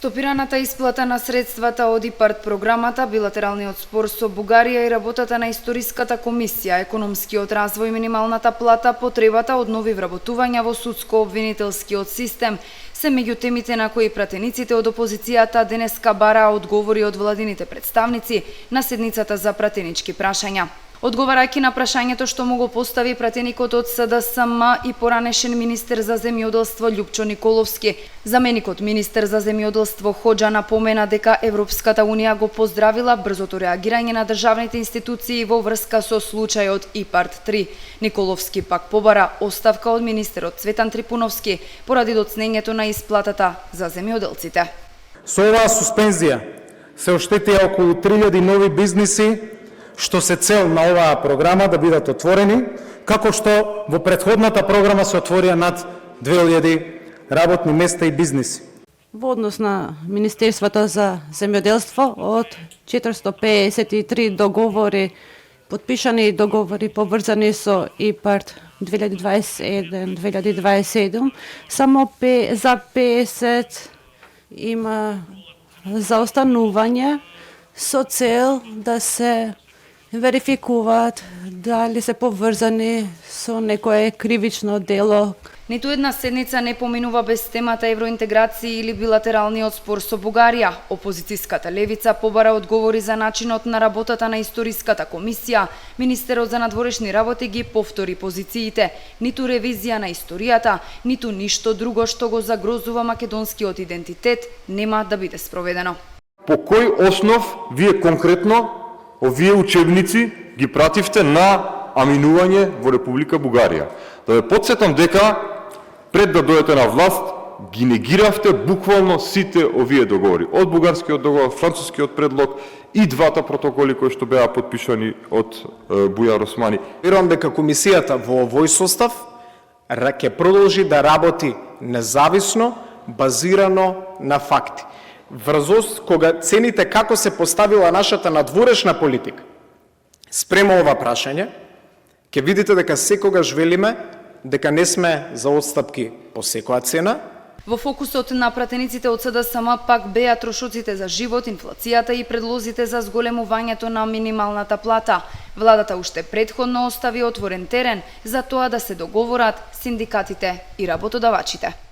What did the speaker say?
Стопираната исплата на средствата од ИПАРД програмата, билатералниот спор со Бугарија и работата на Историската комисија, економскиот развој, минималната плата, потребата од нови вработувања во судско-обвинителскиот систем се меѓу темите на кои пратениците од опозицијата денеска бараа одговори од владините представници на седницата за пратенички прашања. Одговарајќи на прашањето што му го постави пратеникот од СДСМ и поранешен министер за земјоделство Љупчо Николовски, заменикот министер за земјоделство Хоџа напомена дека Европската унија го поздравила брзото реагирање на државните институции во врска со случајот ИПАРД 3. Николовски пак побара оставка од министерот Цветан Трипуновски поради доцнењето на исплатата за земјоделците. Со оваа суспензија се оштетија околу 3000 нови бизниси, што се цел на оваа програма да бидат отворени, како што во претходната програма се отворија над 2000 работни места и бизниси. Во однос на Министерството за земјоделство, од 453 договори, подпишани договори поврзани со ИПАРД 2021-2027, само за 50 има заостанување со цел да се верификуваат дали се поврзани со некое кривично дело. Ниту една седница не поминува без темата евроинтеграција или билатералниот спор со Бугарија. Опозицијската левица побара одговори за начинот на работата на Историската комисија. Министерот за надворешни работи ги повтори позициите. Ниту ревизија на историјата, ниту ништо друго што го загрозува македонскиот идентитет нема да биде спроведено. По кој основ вие конкретно овие учебници ги пративте на аминување во Република Бугарија? Да ве потсетам дека пред да дојдете на власт ги негиравте буквално сите овие договори. Од бугарскиот договор, францускиот предлог и двата протоколи кои што беа подпишани од Бујар Османи. Верувам дека комисијата во овој состав ќе продолжи да работи независно, базирано на факти. Врзост кога цените како се поставила нашата надворешна политика спрема ова прашање, ќе видите дека секогаш велиме дека не сме за отстапки по секоја цена. Во фокусот на пратениците од СДСМ пак беа трошоците за живот, инфлацијата и предлозите за зголемувањето на минималната плата. Владата уште претходно остави отворен терен за тоа да се договорат синдикатите и работодавачите.